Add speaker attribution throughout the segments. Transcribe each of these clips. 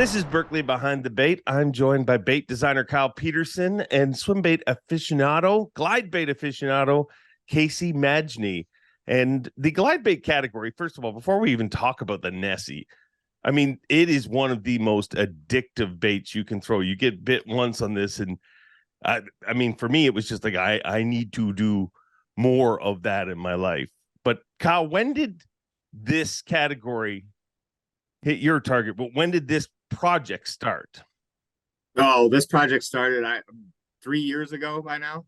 Speaker 1: This is Berkley Behind the Bait. I'm joined by bait designer Kyle Peterson and swimbait aficionado, glidebait aficionado, Casey Manji. And the glidebait category, first of all, before we even talk about the Nessie, I mean, it is one of the most addictive baits you can throw. You get bit once on this, and I mean, for me, it was just like I need to do more of that in my life. But Kyle, when did this category hit your target? But when did this project start?
Speaker 2: Oh, this project started 3 years ago by now.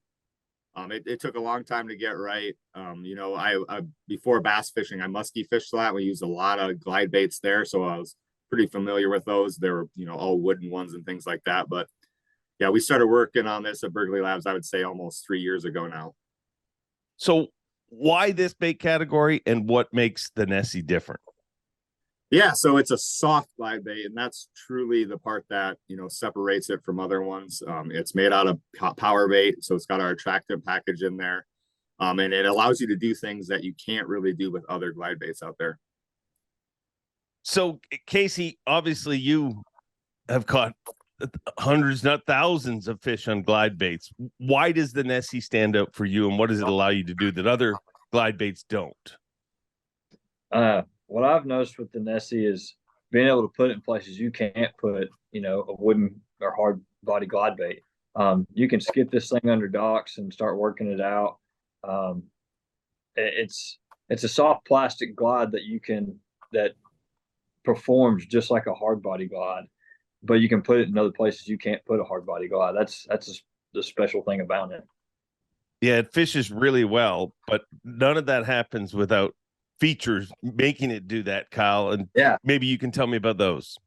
Speaker 2: It took a long time to get right. I before bass fishing, I musky fished a lot. We used a lot of glide baits there, so I was pretty familiar with those. They were, all wooden ones and things like that. But yeah, we started working on this at Berkley Labs, I would say almost 3 years ago now.
Speaker 1: So why this bait category, and what makes the Nessie different?
Speaker 2: Yeah, so it's a soft glide bait, and that's truly the part that separates it from other ones. It's made out of PowerBait, so it's got our attractive package in there, and it allows you to do things that you can't really do with other glide baits out there.
Speaker 1: So, Casey, obviously you have caught hundreds, not thousands, of fish on glide baits. Why does the Nessie stand out for you, and what does it allow you to do that other glide baits don't?
Speaker 3: What I've noticed with the Nessie is being able to put it in places you can't put, a wooden or hard body glide bait. You can skip this thing under docks and start working it out. It's a soft plastic glide that performs just like a hard body glide, but you can put it in other places you can't put a hard body glide. That's the special thing about it.
Speaker 1: Yeah, it fishes really well, but none of that happens without features making it do that, Kyle. And
Speaker 3: yeah,
Speaker 1: maybe you can tell me about those.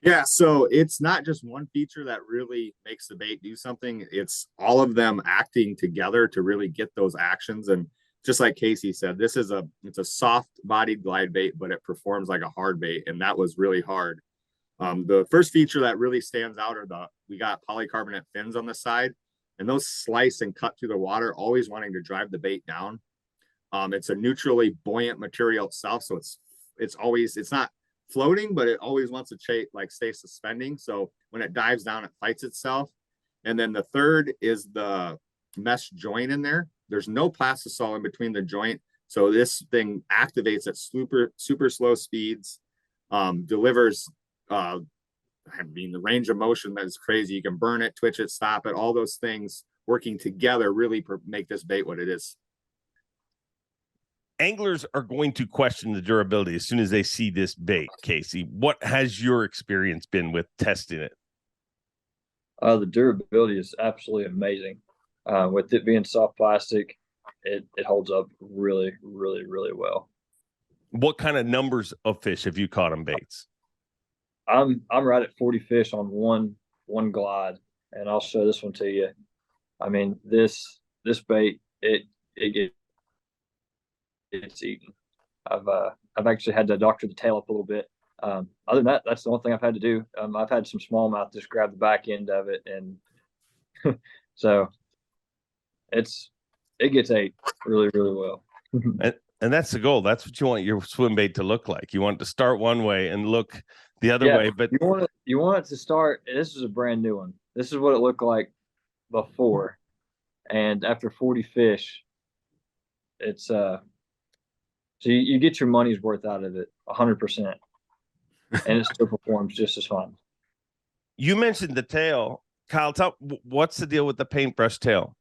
Speaker 2: Yeah, so it's not just one feature that really makes the bait do something. It's all of them acting together to really get those actions. And just like Casey said, it's a soft bodied glide bait, but it performs like a hard bait, and that was really hard. The first feature that really stands out we got polycarbonate fins on the side, and those slice and cut through the water, always wanting to drive the bait down. It's a neutrally buoyant material itself, so it's not floating, but it always wants to stay suspending. So when it dives down, it fights itself. And then the third is the mesh joint in there. There's no plastisol in between the joint, so this thing activates at super slow speeds, delivers the range of motion that is crazy. You can burn it, twitch it, stop it, all those things working together really make this bait what it is.
Speaker 1: Anglers are going to question the durability as soon as they see this bait. Casey, what has your experience been with testing it?
Speaker 3: The durability is absolutely amazing. With it being soft plastic, it holds up really, really, really well.
Speaker 1: What kind of numbers of fish have you caught on baits?
Speaker 3: I'm right at 40 fish on one glide, and I'll show this one to you. I mean, this bait, it's eaten. I've actually had to doctor the tail up a little bit. Other than that, that's the only thing I've had to do. I've had some smallmouth just grab the back end of it, and so it gets ate really, really well.
Speaker 1: and that's the goal. That's what you want your swim bait to look like. You want it to start one way and look the other way, but
Speaker 3: you want it to start. This is a brand new one. This is what it looked like before, and after 40 fish, it's so you get your money's worth out of it 100%, and it still performs just as fine.
Speaker 1: You mentioned the tail, Kyle. What's the deal with the paintbrush tail?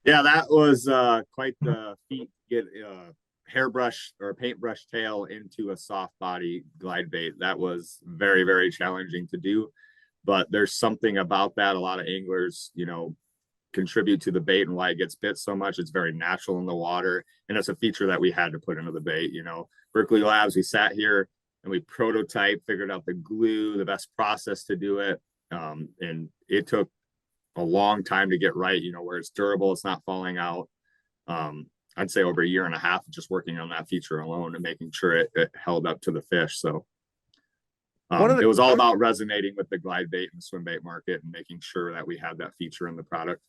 Speaker 2: Yeah, that was quite the feat. Get hairbrush or paintbrush tail into a soft body glide bait. That was very, very challenging to do, but there's something about that. A lot of anglers, contribute to the bait and why it gets bit so much. It's very natural in the water, and it's a feature that we had to put into the bait. Berkley Labs, we sat here and we prototyped, figured out the glue, the best process to do it, and it took a long time to get right, where it's durable, it's not falling out. I'd say over a year and a half just working on that feature alone and making sure it held up to the fish. So it was all about resonating with the glide bait and the swim bait market and making sure that we had that feature in the product.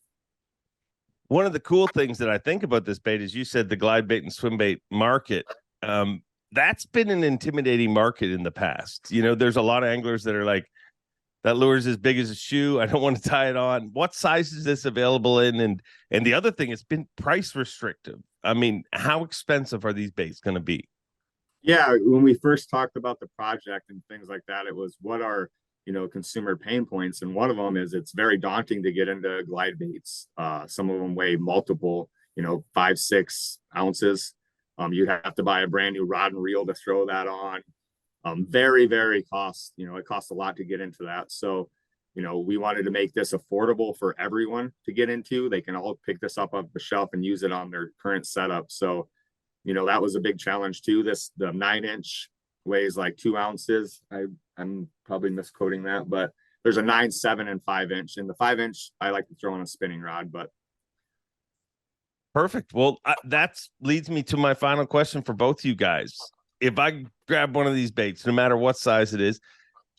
Speaker 1: One of the cool things that I think about this bait is you said the glide bait and swim bait market. that's been an intimidating market in the past. You know, there's a lot of anglers that are like, that lure's as big as a shoe. I don't want to tie it on. What size is this available in? And the other thing, it's been price restrictive. I mean, how expensive are these baits going to be?
Speaker 2: Yeah, when we first talked about the project and things like that, it was what are, consumer pain points. And one of them is it's very daunting to get into glide baits. Some of them weigh multiple, 5-6 ounces. You'd have to buy a brand new rod and reel to throw that on. Very, very it costs a lot to get into that. So, we wanted to make this affordable for everyone to get into. They can all pick this up off the shelf and use it on their current setup. So, that was a big challenge too. The 9-inch weighs like 2 ounces. I'm probably misquoting that, but there's a 9, 7, and 5-inch. And the 5-inch, I like to throw on a spinning rod, but.
Speaker 1: Perfect. Well, that leads me to my final question for both you guys. If I grab one of these baits, no matter what size it is,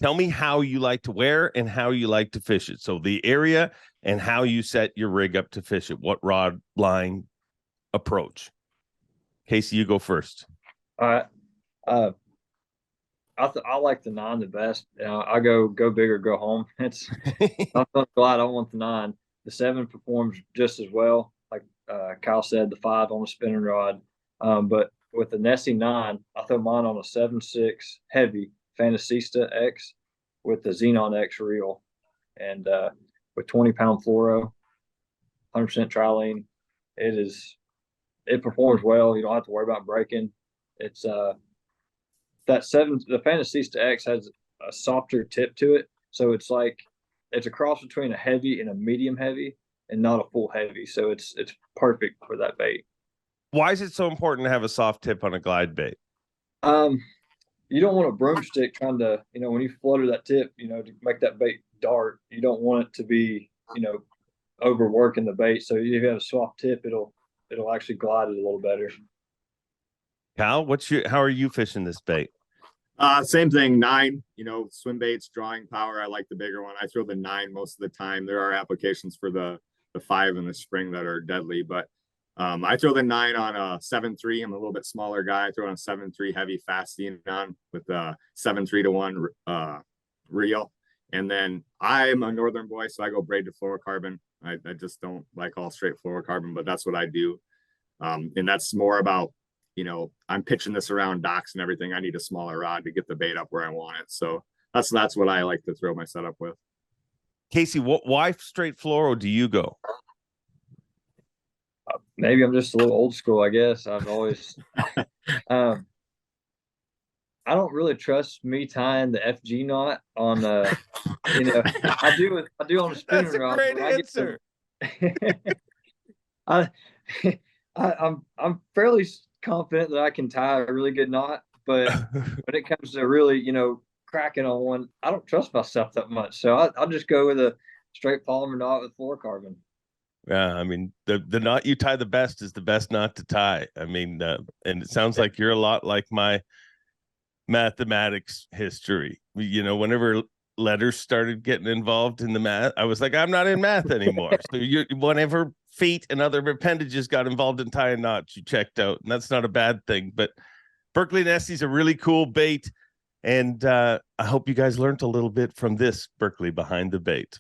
Speaker 1: tell me how you like to wear and how you like to fish it. So the area and how you set your rig up to fish it. What rod, line, approach? Casey, you go first.
Speaker 3: All right. I like the 9 the best. I go big or go home. I'm glad I want the 9. The 7 performs just as well. Like Kyle said, the 5 on the spinning rod. But with the Nessie 9, I throw mine on a 7.6 heavy Fantasista X with the Xenon X reel, and with 20-pound fluoro, 100% trilene. It performs well. You don't have to worry about breaking. It's the Fantasista X has a softer tip to it, so it's a cross between a heavy and a medium heavy, and not a full heavy. So it's perfect for that bait.
Speaker 1: Why is it so important to have a soft tip on a glide bait?
Speaker 3: You don't want a broomstick trying to, when you flutter that tip, to make that bait dart, you don't want it to be, overworking the bait. So if you have a soft tip, it'll actually glide it a little better.
Speaker 1: Kyle, how are you fishing this bait?
Speaker 2: Same thing, 9, swim baits, drawing power. I like the bigger one. I throw the 9 most of the time. There are applications for the 5 in the spring that are deadly, but I throw the 9 on a 7.3. I'm a little bit smaller guy. I throw on a 7.3 heavy fast Xenon with a 7.3-to-1 reel. And then I'm a northern boy, so I go braid to fluorocarbon. I just don't like all straight fluorocarbon, but that's what I do. And that's more about, I'm pitching this around docks and everything. I need a smaller rod to get the bait up where I want it. So that's what I like to throw my setup with.
Speaker 1: Casey, why straight fluoro do you go?
Speaker 3: Maybe I'm just a little old school, I guess. I've always I don't really trust me tying the FG knot on I do on a spinning rod.
Speaker 1: That's a great answer.
Speaker 3: I'm fairly confident that I can tie a really good knot, but when it comes to really, cracking on one, I don't trust myself that much. So I'll just go with a straight polymer knot with fluorocarbon.
Speaker 1: Yeah, I mean, the knot you tie the best is the best knot to tie. I mean, and it sounds like you're a lot like my mathematics history. Whenever letters started getting involved in the math, I was like, I'm not in math anymore. So whenever feet and other appendages got involved in tying knots, you checked out, and that's not a bad thing. But Berkley Nessie's a really cool bait, and I hope you guys learned a little bit from this Berkley Behind the Bait.